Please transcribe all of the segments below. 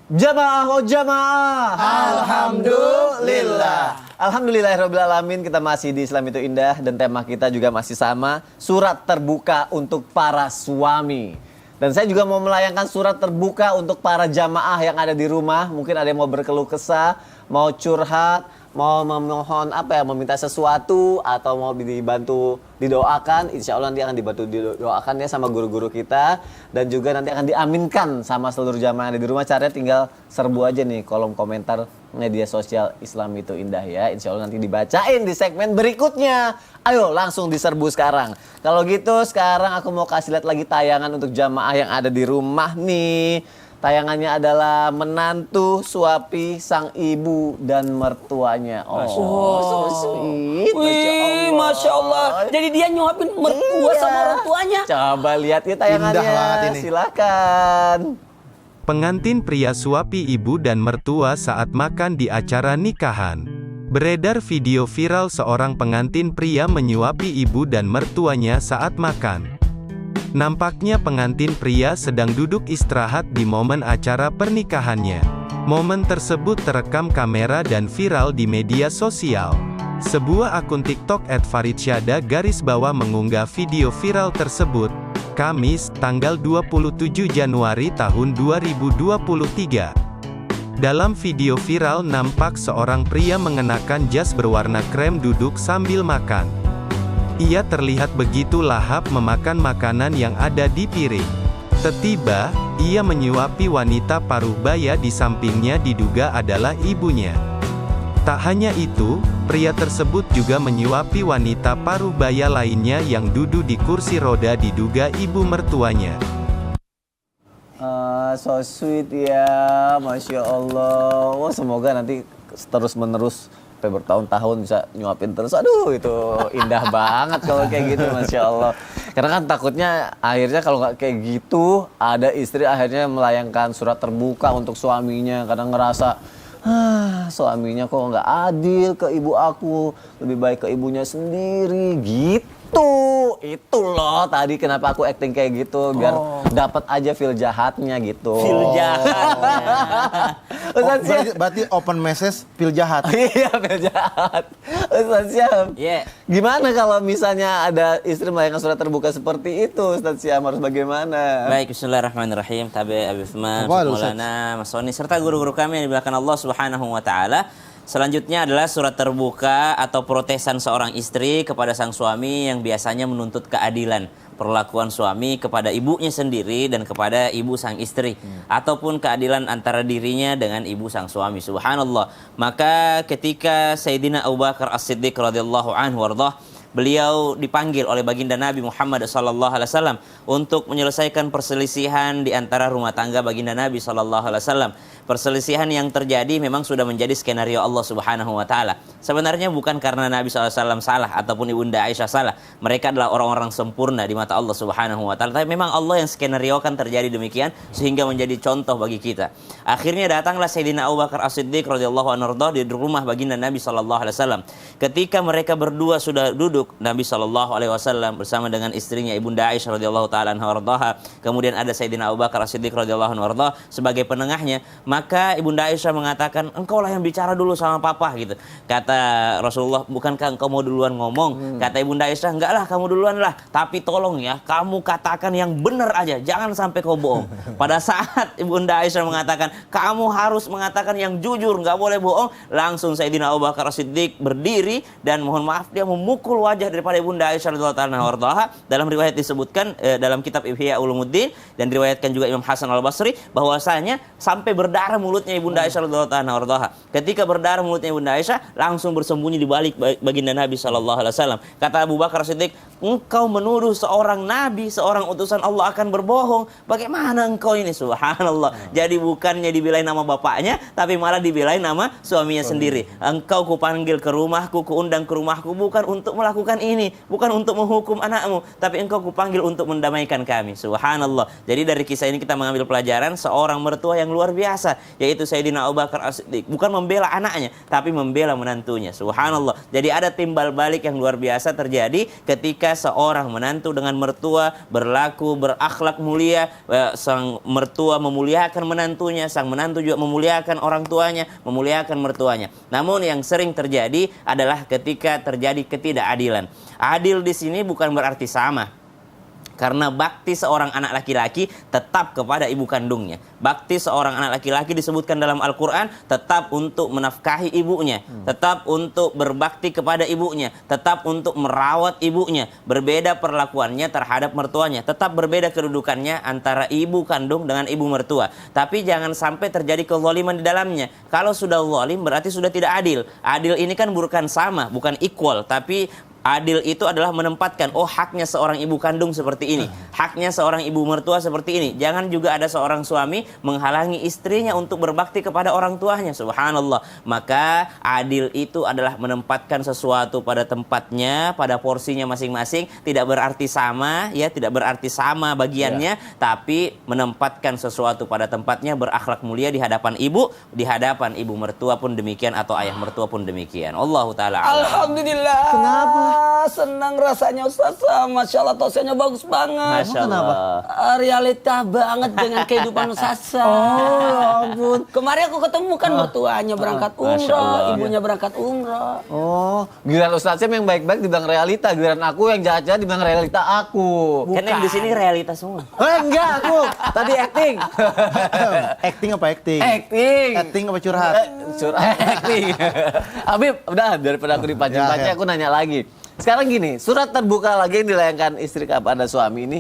Jamaah oh jamaah. Alhamdulillah. Alhamdulillahirabbil alamin, kita masih di Islam itu Indah dan tema kita juga masih sama, surat terbuka untuk para suami. Dan saya juga mau melayangkan surat terbuka untuk para jamaah yang ada di rumah. Mungkin ada yang mau berkeluh kesah, mau curhat, mau memohon meminta sesuatu atau mau dibantu didoakan. Insya Allah nanti akan dibantu didoakan ya sama guru-guru kita, dan juga nanti akan diaminkan sama seluruh jamaah yang ada di rumah. Caranya tinggal serbu aja nih kolom komentar media sosial Islam itu Indah ya. Insya Allah nanti dibacain di segmen berikutnya. Ayo langsung diserbu sekarang. Kalau gitu sekarang aku mau kasih lihat lagi tayangan untuk jamaah yang ada di rumah nih. Tayangannya adalah menantu suapi sang ibu dan mertuanya. Oh, so sweet. Wih, Masya Allah. Jadi dia nyuapin mertua sama orang tuanya. Coba lihat ya tayangannya. Indah banget ini. Silakan. Pengantin pria suapi ibu dan mertua saat makan di acara nikahan. Beredar video viral seorang pengantin pria menyuapi ibu dan mertuanya saat makan. Nampaknya pengantin pria sedang duduk istirahat di momen acara pernikahannya. Momen tersebut terekam kamera dan viral di media sosial. Sebuah akun TikTok @faridsyada mengunggah video viral tersebut, Kamis, tanggal 27 Januari tahun 2023. Dalam video viral nampak seorang pria mengenakan jas berwarna krem duduk sambil makan. Ia terlihat begitu lahap memakan makanan yang ada di piring. Tiba-tiba, ia menyuapi wanita paruh baya di sampingnya diduga adalah ibunya. Tak hanya itu, pria tersebut juga menyuapi wanita paruh baya lainnya yang duduk di kursi roda diduga ibu mertuanya. So sweet ya, Masya Allah. Wah, semoga nanti terus menerus sampai bertahun-tahun bisa nyuapin terus. Aduh, itu indah banget kalau kayak gitu, Masya Allah. Karena kan takutnya akhirnya kalau nggak kayak gitu, ada istri akhirnya melayangkan surat terbuka untuk suaminya karena ngerasa suaminya kok nggak adil ke ibu aku, lebih baik ke ibunya sendiri gitu. Itu loh tadi kenapa aku acting kayak gitu, biar dapat aja feel jahatnya gitu. Feel jahatnya. Berarti open message feel jahat. Iya, feel jahat. Ustaz Syam. Iya. Gimana kalau misalnya ada istri melayangkan surat terbuka seperti itu, Ustaz Syam, harus bagaimana? Baik, bismillahirrahmanirrahim. Tabi Abi Uthman, Maulana, Mas Soni, serta guru-guru kami yang dimuliakan Allah Subhanahu wa taala. Selanjutnya adalah surat terbuka atau protesan seorang istri kepada sang suami yang biasanya menuntut keadilan perlakuan suami kepada ibunya sendiri dan kepada ibu sang istri, ataupun keadilan antara dirinya dengan ibu sang suami. Subhanallah. Maka ketika Sayyidina Abu Bakar As-Siddiq radhiyallahu anhu warḍah, beliau dipanggil oleh baginda Nabi Muhammad SAW untuk menyelesaikan perselisihan di antara rumah tangga baginda Nabi SAW. Perselisihan yang terjadi memang sudah menjadi skenario Allah Subhanahu wa taala. Sebenarnya bukan karena Nabi SAW salah ataupun Ibunda Aisyah salah. Mereka adalah orang-orang sempurna di mata Allah Subhanahu wa taala. Tapi memang Allah yang skenariokan terjadi demikian sehingga menjadi contoh bagi kita. Akhirnya datanglah Sayyidina Abu Bakar As-Siddiq radhiyallahu anhu di rumah baginda Nabi SAW. Ketika mereka berdua sudah duduk, Nabi SAW bersama dengan istrinya Ibunda Aisyah radhiyallahu taala anha, kemudian ada Sayyidina Abu Bakar As-Siddiq radhiyallahu anhu sebagai penengahnya. Maka Ibunda Aisyah mengatakan, engkau lah yang bicara dulu sama papa gitu. Kata Rasulullah, bukankah engkau mau duluan ngomong? Kata Ibunda Aisyah, enggak lah, kamu duluan lah. Tapi tolong ya, kamu katakan yang benar aja, jangan sampai kau bohong. Pada saat Ibunda Aisyah mengatakan, kamu harus mengatakan yang jujur, nggak boleh bohong, langsung Sayyidina Abu Bakar As-Siddiq berdiri dan mohon maaf dia memukul wajah daripada Ibunda Aisyah radhiyallahu anha. Dalam riwayat disebutkan dalam kitab Ihya Ulumuddin dan diriwayatkan juga Imam Hasan Al-Basri bahwasanya sampai berdarah mulutnya Ibunda Aisyah radhiyallahu anha. Ketika berdarah mulutnya Ibunda Aisyah, langsung bersembunyi di balik baginda Nabi SAW. Kata Abu Bakar Siddiq, engkau menuduh seorang nabi, seorang utusan Allah akan berbohong. Bagaimana engkau ini? Subhanallah. Jadi bukannya dibelain nama bapaknya, tapi malah dibelain nama suaminya sendiri. Engkau kupanggil ke rumahku, kuundang ke rumahku bukan untuk melakukan ini, bukan untuk menghukum anakmu, tapi engkau kupanggil untuk mendamaikan kami. Subhanallah. Jadi dari kisah ini kita mengambil pelajaran seorang mertua yang luar biasa. biasa, yaitu Sayyidina Abu Bakar As-Siddiq. Bukan membela anaknya, tapi membela menantunya. Subhanallah. Jadi ada timbal balik yang luar biasa terjadi ketika seorang menantu dengan mertua berlaku berakhlak mulia. Sang mertua memuliakan menantunya, sang menantu juga memuliakan orang tuanya, memuliakan mertuanya. Namun yang sering terjadi adalah ketika terjadi ketidakadilan. Adil di sini bukan berarti sama. Karena bakti seorang anak laki-laki tetap kepada ibu kandungnya. Bakti seorang anak laki-laki disebutkan dalam Al-Quran tetap untuk menafkahi ibunya, tetap untuk berbakti kepada ibunya, tetap untuk merawat ibunya. Berbeda perlakuannya terhadap mertuanya, tetap berbeda kedudukannya antara ibu kandung dengan ibu mertua. Tapi jangan sampai terjadi kezaliman di dalamnya. Kalau sudah zalim berarti sudah tidak adil. Adil ini kan bukan sama, bukan equal, tapi adil itu adalah menempatkan, oh haknya seorang ibu kandung seperti ini, haknya seorang ibu mertua seperti ini. Jangan juga ada seorang suami menghalangi istrinya untuk berbakti kepada orang tuanya. Subhanallah. Maka adil itu adalah menempatkan sesuatu pada tempatnya, pada porsinya masing-masing. Tidak berarti sama, ya, tidak berarti sama bagiannya, tapi menempatkan sesuatu pada tempatnya, berakhlak mulia di hadapan ibu mertua pun demikian, atau ayah mertua pun demikian. Allahu taala. Alhamdulillah. Kenapa? Senang rasanya Ustaz. Masya Allah, tausiahnya bagus banget. Masya Allah. Realita banget dengan kehidupan Ustaz. Oh, ampun. Kemarin aku ketemu kan mertuanya berangkat umroh, ibunya berangkat umroh. Oh, giliran Ustaznya yang baik-baik dibilang realita, giliran aku yang jahat-jahat dibilang realita aku. Kan yang di sini realitas semua. Enggak, aku tadi acting. Acting apa acting? Acting. Acting apa curhat? Acting. Habib, udah daripada aku dipancing-pancing, aku nanya lagi. Sekarang gini, surat terbuka lagi yang dilayangkan istri kepada suami ini.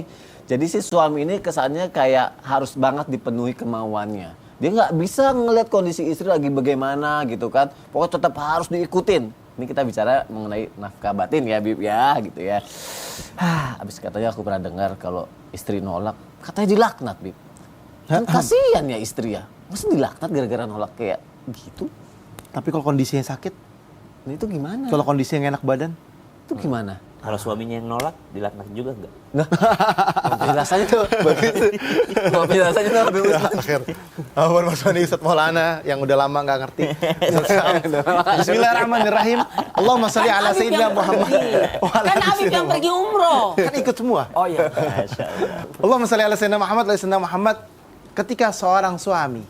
Jadi si suami ini kesannya kayak harus banget dipenuhi kemauannya. Dia nggak bisa ngelihat kondisi istri lagi bagaimana gitu kan. Pokoknya tetap harus diikutin. Ini kita bicara mengenai nafkah batin ya, Bib ya, gitu ya. Abis katanya aku pernah dengar kalau istri nolak, katanya dilaknat, Bib. Kan kasihan ya istri ya. Masa dilaknat gara-gara nolak kayak gitu? Tapi kalau kondisinya sakit, Nah, itu gimana? kalau kondisinya enak badan, Itu gimana? Kalau suaminya yang nolak, dilaknat juga enggak? Nah, penjelasannya tuh begitu. Penjelasannya tuh lebih akhir. Ampun Mas Wani, Ustaz Maulana yang udah lama nggak ngerti. Bismillahirrahmanirrahim. Allahumma sholli ala sayyidina Muhammad. Kan Habib yang pergi umroh. Kan ikut semua. Oh iya. Masya Allah. Allahumma sholli ala sayyidina Muhammad, ala sayyidina Muhammad. Ketika seorang suami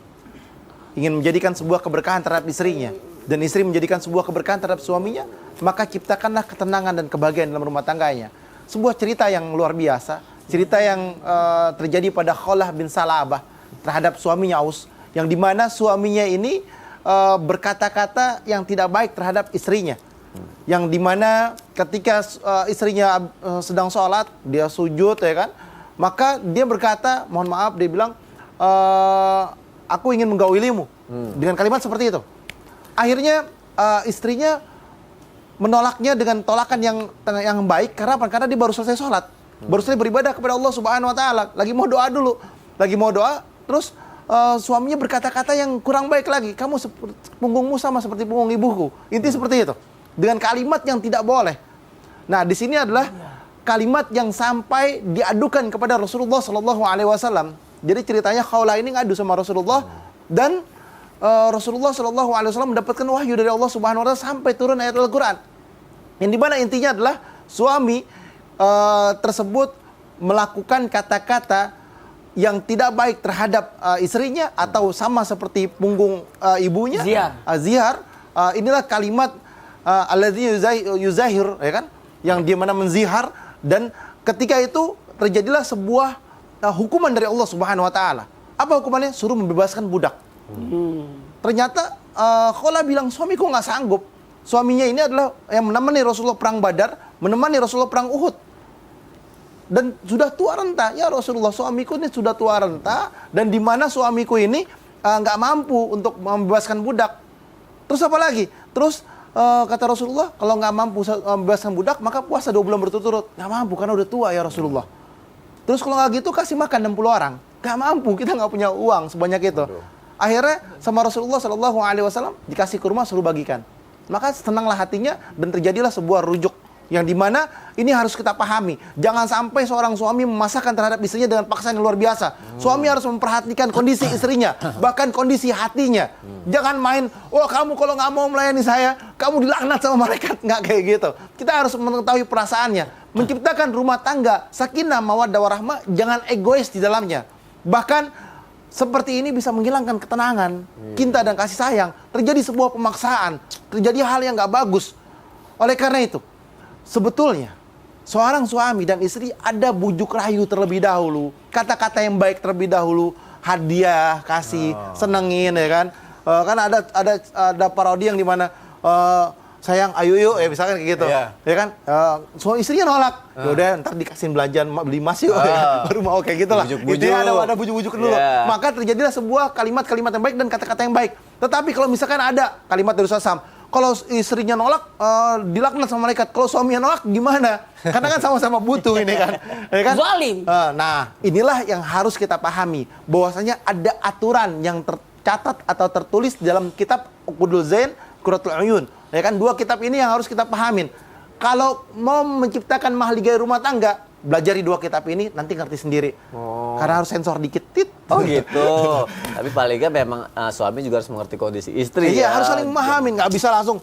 ingin menjadikan sebuah keberkahan terhadap istrinya, dan istri menjadikan sebuah keberkahan terhadap suaminya, maka ciptakanlah ketenangan dan kebahagiaan dalam rumah tangganya. Sebuah cerita yang luar biasa, cerita yang terjadi pada Kholah bin Salabah terhadap suaminya Aus, yang dimana suaminya ini berkata-kata yang tidak baik terhadap istrinya, yang dimana ketika istrinya sedang sholat, dia sujud, ya kan, maka dia berkata, mohon maaf, dia bilang, aku ingin menggaulimu, dengan kalimat seperti itu. Akhirnya istrinya menolaknya dengan tolakan yang baik. Karena apa? Karena dia baru selesai sholat, baru selesai beribadah kepada Allah Subhanahu Wa Taala, lagi mau doa dulu, terus suaminya berkata-kata yang kurang baik lagi. Kamu punggungmu sama seperti punggung ibuku. Inti seperti itu, dengan kalimat yang tidak boleh. Nah, di sini adalah kalimat yang sampai diadukan kepada Rasulullah Sallallahu Alaihi Wasallam. Jadi ceritanya Khawlah ini ngadu sama Rasulullah, dan Rasulullah Shallallahu Alaihi Wasallam mendapatkan wahyu dari Allah Subhanahu Wa Taala sampai turun ayat Al-Quran, yang dimana intinya adalah suami tersebut melakukan kata-kata yang tidak baik terhadap istrinya, atau sama seperti punggung ibunya, zihar. Inilah kalimat alladzi yuzahir, ya kan, yang dia mana menzihar, dan ketika itu terjadilah sebuah hukuman dari Allah Subhanahu Wa Taala. Apa hukumannya? Suruh membebaskan budak. Ternyata Kholah bilang, suamiku nggak sanggup. Suaminya ini adalah yang menemani Rasulullah perang Badar, menemani Rasulullah perang Uhud, dan sudah tua renta. Ya Rasulullah, suamiku ini sudah tua renta, dan di mana suamiku ini nggak mampu untuk membebaskan budak. Terus apa lagi? Terus kata Rasulullah, kalau nggak mampu membebaskan budak, maka puasa 2 bulan berturut-turut. Nggak mampu karena udah tua ya Rasulullah. Terus kalau nggak gitu, kasih makan 60 orang. Nggak mampu, kita nggak punya uang sebanyak itu. Akhirnya sama Rasulullah Shallallahu Alaihi Wasallam dikasih kurma, suruh bagikan. Maka senanglah hatinya, dan terjadilah sebuah rujuk Yang dimana ini harus kita pahami. Jangan sampai seorang suami memaksakan terhadap istrinya dengan paksaan yang luar biasa. Suami harus memperhatikan kondisi istrinya, bahkan kondisi hatinya. Jangan main, kamu kalau nggak mau melayani saya, kamu dilaknat sama malaikat. Nggak kayak gitu. Kita harus mengetahui perasaannya. Menciptakan rumah tangga, sakinah, mawaddah, warahmah, jangan egois di dalamnya. Bahkan seperti ini bisa menghilangkan ketenangan, cinta dan kasih sayang. Terjadi sebuah pemaksaan, terjadi hal yang nggak bagus. Oleh karena itu, sebetulnya seorang suami dan istri ada bujuk rayu terlebih dahulu, kata-kata yang baik terlebih dahulu, hadiah, kasih, senengin, ya kan? Kan ada parodi yang dimana sayang, ayo yuk, misalkan kayak gitu, ya kan? Suami istrinya nolak, yaudah ntar dikasihin belanjaan beli emas yuk, baru mau kayak gitulah. Intinya ada bujuk-bujuk dulu. Maka terjadilah sebuah kalimat-kalimat yang baik dan kata-kata yang baik. Tetapi kalau misalkan ada kalimat dari Rasulullah, kalau istrinya nolak, dilaknat sama malaikat. Kalau suaminya nolak, gimana? Karena kan sama-sama butuh ini kan. Ya kan? Zalim. Nah, inilah yang harus kita pahami. Bahwasanya ada aturan yang tercatat atau tertulis dalam kitab Uqudul Zain, Qurratul Uyun. Ya kan? 2 kitab ini yang harus kita pahamin. Kalau mau menciptakan mahligai rumah tangga, belajar di 2 kitab ini, nanti ngerti sendiri. Karena harus sensor dikit. Oh gitu. Tapi paling nggak memang suami juga harus mengerti kondisi istri. Iya, harus saling memahamin. Nggak bisa langsung,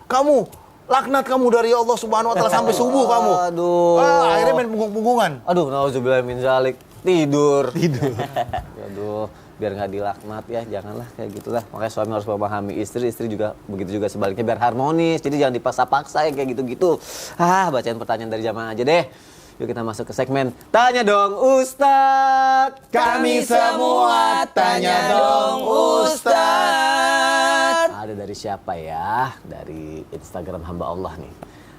kamu, laknat kamu dari Allah Subhanahu Wa Taala sampai subuh kamu. Aduh. Akhirnya main punggung-punggungan. Aduh, nauzubillah min zalik. Tidur. Aduh, biar nggak dilaknat ya, janganlah kayak gitulah. Makanya suami harus memahami istri juga begitu juga sebaliknya biar harmonis. Jadi jangan dipaksa-paksa yang kayak gitu-gitu. Bacain pertanyaan dari jamaah aja deh. Yuk kita masuk ke segmen Tanya Dong Ustadz. Kami semua tanya dong Ustadz. Ada dari siapa ya? Dari Instagram hamba Allah nih.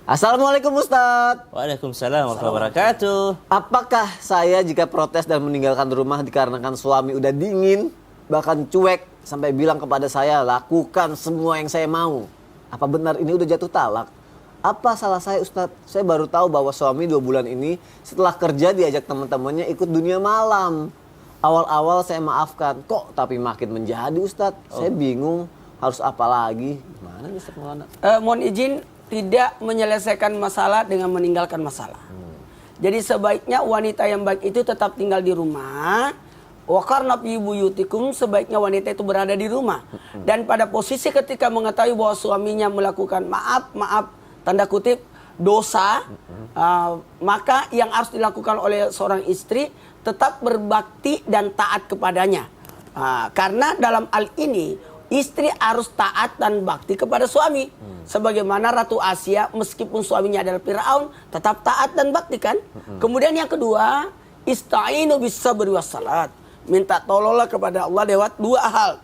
Assalamualaikum Ustadz. Waalaikumsalam warahmatullahi wabarakatuh. Apakah saya jika protes dan meninggalkan rumah dikarenakan suami udah dingin, bahkan cuek, sampai bilang kepada saya lakukan semua yang saya mau? Apa benar ini udah jatuh talak? Apa salah saya Ustadz? Saya baru tahu bahwa suami 2 bulan ini setelah kerja diajak teman-temannya ikut dunia malam. Awal-awal saya maafkan, kok tapi makin menjadi Ustadz. Saya bingung harus apa lagi. Gimana nih Ustadz Maulana? Mohon izin, tidak menyelesaikan masalah dengan meninggalkan masalah. Jadi sebaiknya wanita yang baik itu tetap tinggal di rumah. Wa qarna fi buyutikum, sebaiknya wanita itu berada di rumah. Dan pada posisi ketika mengetahui bahwa suaminya melakukan maaf tanda kutip dosa, maka yang harus dilakukan oleh seorang istri tetap berbakti dan taat kepadanya. Karena dalam hal ini istri harus taat dan bakti kepada suami. Sebagaimana Ratu Asia meskipun suaminya adalah Firaun tetap taat dan bakti kan. Kemudian yang kedua, ista'inu bis sabri was salat. Minta tolonglah kepada Allah lewat 2 hal.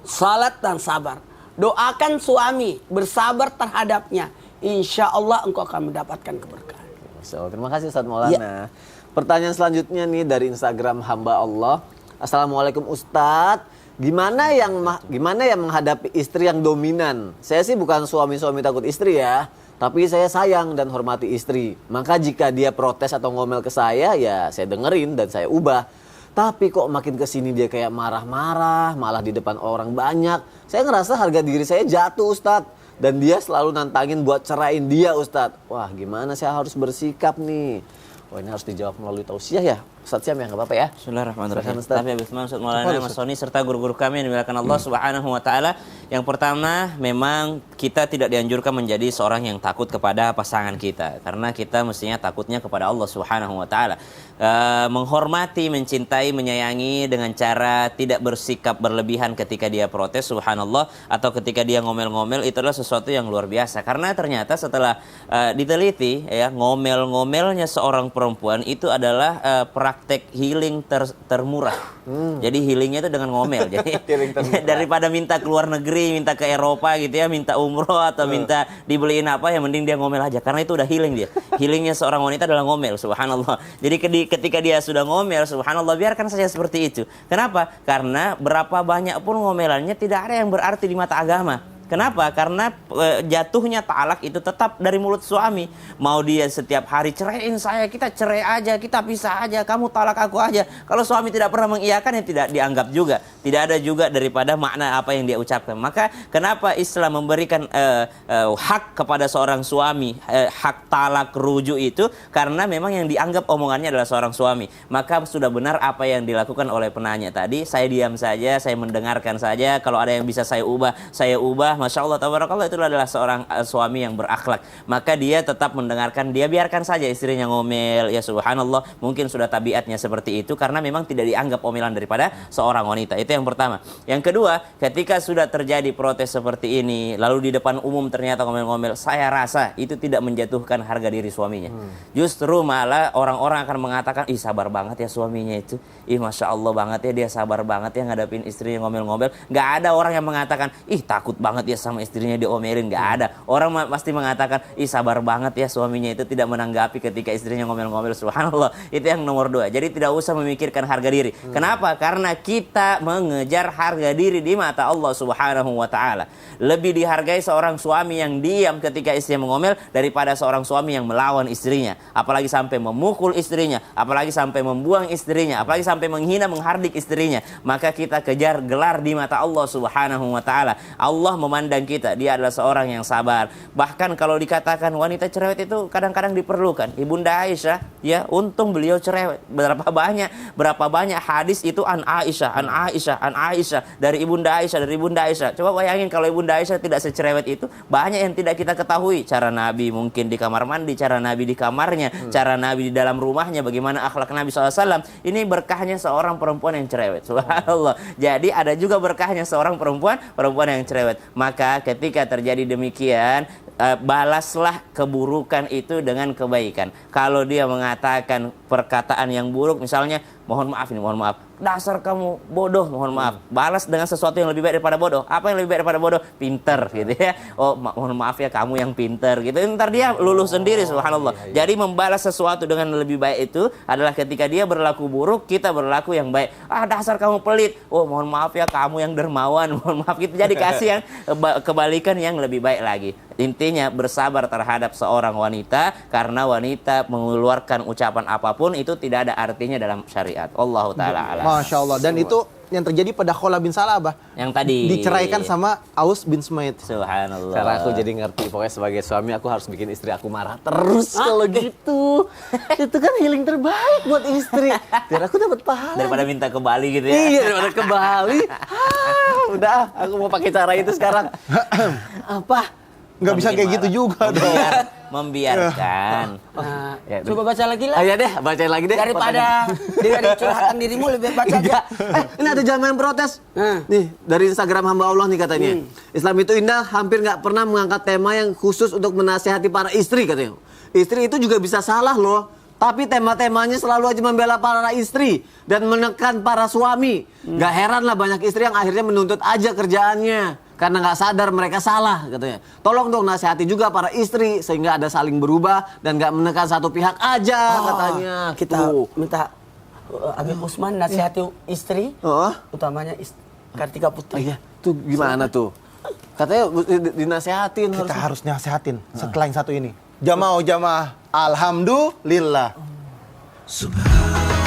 Salat dan sabar. Doakan suami, bersabar terhadapnya. Insya Allah engkau akan mendapatkan keberkahan. Terima kasih Ustadz Maulana. Pertanyaan selanjutnya nih dari Instagram hamba Allah. Assalamualaikum Ustadz. Gimana yang menghadapi istri yang dominan? Saya sih bukan suami-suami takut istri ya. Tapi saya sayang dan hormati istri. Maka jika dia protes atau ngomel ke saya, ya saya dengerin dan saya ubah. Tapi kok makin kesini dia kayak marah-marah, malah di depan orang banyak. Saya ngerasa harga diri saya jatuh Ustadz. Dan dia selalu nantangin buat ceraiin dia Ustadz. Wah gimana saya harus bersikap nih? Wah ini harus dijawab melalui tausiah ya. Ustadz Syam ya nggak apa-apa ya. Bismillahirrahmanirrahim. Tapi Habib Ustadz Maulana Mas Soni serta guru-guru kami yang dimuliakan Allah Subhanahu Wa Taala. Yang pertama memang kita tidak dianjurkan menjadi seorang yang takut kepada pasangan kita. Karena kita mestinya takutnya kepada Allah Subhanahu Wa Taala. Menghormati, mencintai, menyayangi dengan cara tidak bersikap berlebihan ketika dia protes, subhanallah, atau ketika dia ngomel-ngomel, itu adalah sesuatu yang luar biasa. Karena ternyata setelah diteliti, ya, ngomel-ngomelnya seorang perempuan itu adalah praktek healing termurah. Jadi healingnya itu dengan ngomel. Jadi daripada minta ke luar negeri, minta ke Eropa gitu ya, minta umroh atau minta dibeliin apa, yang mending dia ngomel aja. Karena itu udah healing dia. Healingnya seorang wanita adalah ngomel, subhanallah. Jadi ketika dia sudah ngomel, subhanallah, biarkan saja seperti itu. Kenapa? Karena berapa banyak pun ngomelannya tidak ada yang berarti di mata agama. Kenapa? Karena jatuhnya talak itu tetap dari mulut suami. Mau dia setiap hari ceraiin saya, kita cerai aja, kita pisah aja, kamu talak aku aja. Kalau suami tidak pernah mengiyakan, ya tidak dianggap juga. Tidak ada juga daripada makna apa yang dia ucapkan. Maka kenapa Islam memberikan hak kepada seorang suami, hak talak rujuk itu? Karena memang yang dianggap omongannya adalah seorang suami. Maka sudah benar apa yang dilakukan oleh penanya tadi. Saya diam saja, saya mendengarkan saja. Kalau ada yang bisa saya ubah, saya ubah. Masya Allah, tabarakallah, itu adalah seorang suami yang berakhlak. Maka dia tetap mendengarkan, dia biarkan saja istrinya ngomel. Ya subhanallah, mungkin sudah tabiatnya seperti itu karena memang tidak dianggap omelan daripada seorang wanita. Itu yang pertama. Yang kedua, ketika sudah terjadi protes seperti ini, lalu di depan umum ternyata ngomel-ngomel, saya rasa itu tidak menjatuhkan harga diri suaminya. Justru malah orang-orang akan mengatakan, ih sabar banget ya suaminya itu. Ih Masya Allah banget ya, dia sabar banget ya ngadapin istrinya ngomel-ngomel. Gak ada orang yang mengatakan, ih takut banget dia sama istrinya diomelin. Gak ada. Orang pasti mengatakan, ih sabar banget ya suaminya itu tidak menanggapi ketika istrinya ngomel-ngomel. Subhanallah. Itu yang nomor 2. Jadi tidak usah memikirkan harga diri. Kenapa? Karena kita mengejar harga diri di mata Allah Subhanahu wa ta'ala. Lebih dihargai seorang suami yang diam ketika istrinya mengomel daripada seorang suami yang melawan istrinya. Apalagi sampai memukul istrinya, apalagi sampai membuang istrinya, apalagi sampai menghina, menghardik istrinya. Maka kita kejar gelar di mata Allah Subhanahu wa ta'ala. Allah memandang kita, dia adalah seorang yang sabar. Bahkan kalau dikatakan wanita cerewet itu kadang-kadang diperlukan. Ibunda Aisyah, ya untung beliau cerewet. Berapa banyak hadis itu an Aisyah dari Ibunda Aisyah. Coba bayangin kalau Ibunda Aisyah tidak secerewet itu, banyak yang tidak kita ketahui. Cara Nabi mungkin di kamar mandi, cara Nabi di kamarnya, cara Nabi di dalam rumahnya, bagaimana akhlak Nabi SAW. Ini berkahnya seorang perempuan yang cerewet. Subhanallah. Jadi ada juga berkahnya seorang perempuan yang cerewet. Maka ketika terjadi demikian, balaslah keburukan itu dengan kebaikan. Kalau dia mengatakan perkataan yang buruk, misalnya mohon maaf, dasar kamu bodoh, mohon maaf. Balas dengan sesuatu yang lebih baik daripada bodoh. Apa yang lebih baik daripada bodoh? Pinter, gitu ya. Oh, mohon maaf ya, kamu yang pinter, gitu. Ntar dia luluh sendiri, subhanallah. Jadi membalas sesuatu dengan lebih baik itu adalah ketika dia berlaku buruk, kita berlaku yang baik. Ah, dasar kamu pelit. Oh, mohon maaf ya, kamu yang dermawan, mohon maaf, gitu. Jadi kasih yang kebalikan yang lebih baik lagi. Intinya bersabar terhadap seorang wanita, karena wanita mengeluarkan ucapan apapun itu tidak ada artinya dalam syariat. Allahu ta'ala alam. Masya Allah. Dan itu yang terjadi pada Khola bin Salabah. Yang tadi diceraikan sama Aus bin Sumaid. Subhanallah. Sekarang aku jadi ngerti, pokoknya sebagai suami aku harus bikin istri aku marah terus kalau gitu. Itu kan healing terbaik buat istri. Biar aku dapat pahala. Daripada minta ke Bali gitu ya. Iya, daripada ke Bali. Udah, aku mau pakai cara itu sekarang. Apa? Nggak bisa kayak gitu juga dong. Membiarkan. Ya, Coba baca lagi lah. Ayo deh, bacain lagi deh. Daripada dia curhatan dirimu, lebih baca aja. Ini ada jamaah yang protes. Nih, dari Instagram hamba Allah nih katanya. Islam itu indah, hampir nggak pernah mengangkat tema yang khusus untuk menasihati para istri katanya. Istri itu juga bisa salah loh. Tapi tema-temanya selalu aja membela para istri dan menekan para suami. Gak heran lah banyak istri yang akhirnya menuntut aja kerjaannya. Karena nggak sadar mereka salah katanya. Tolong dong nasihati juga para istri sehingga ada saling berubah dan nggak menekan satu pihak aja katanya. Kita minta Habib Usman nasihati istri, utamanya Kartika Putri. Iya, tuh gimana tuh? Katanya dinasehatin. Kita harus nasihatin setelah yang satu ini. Jamaah, alhamdulillah. Subhanallah.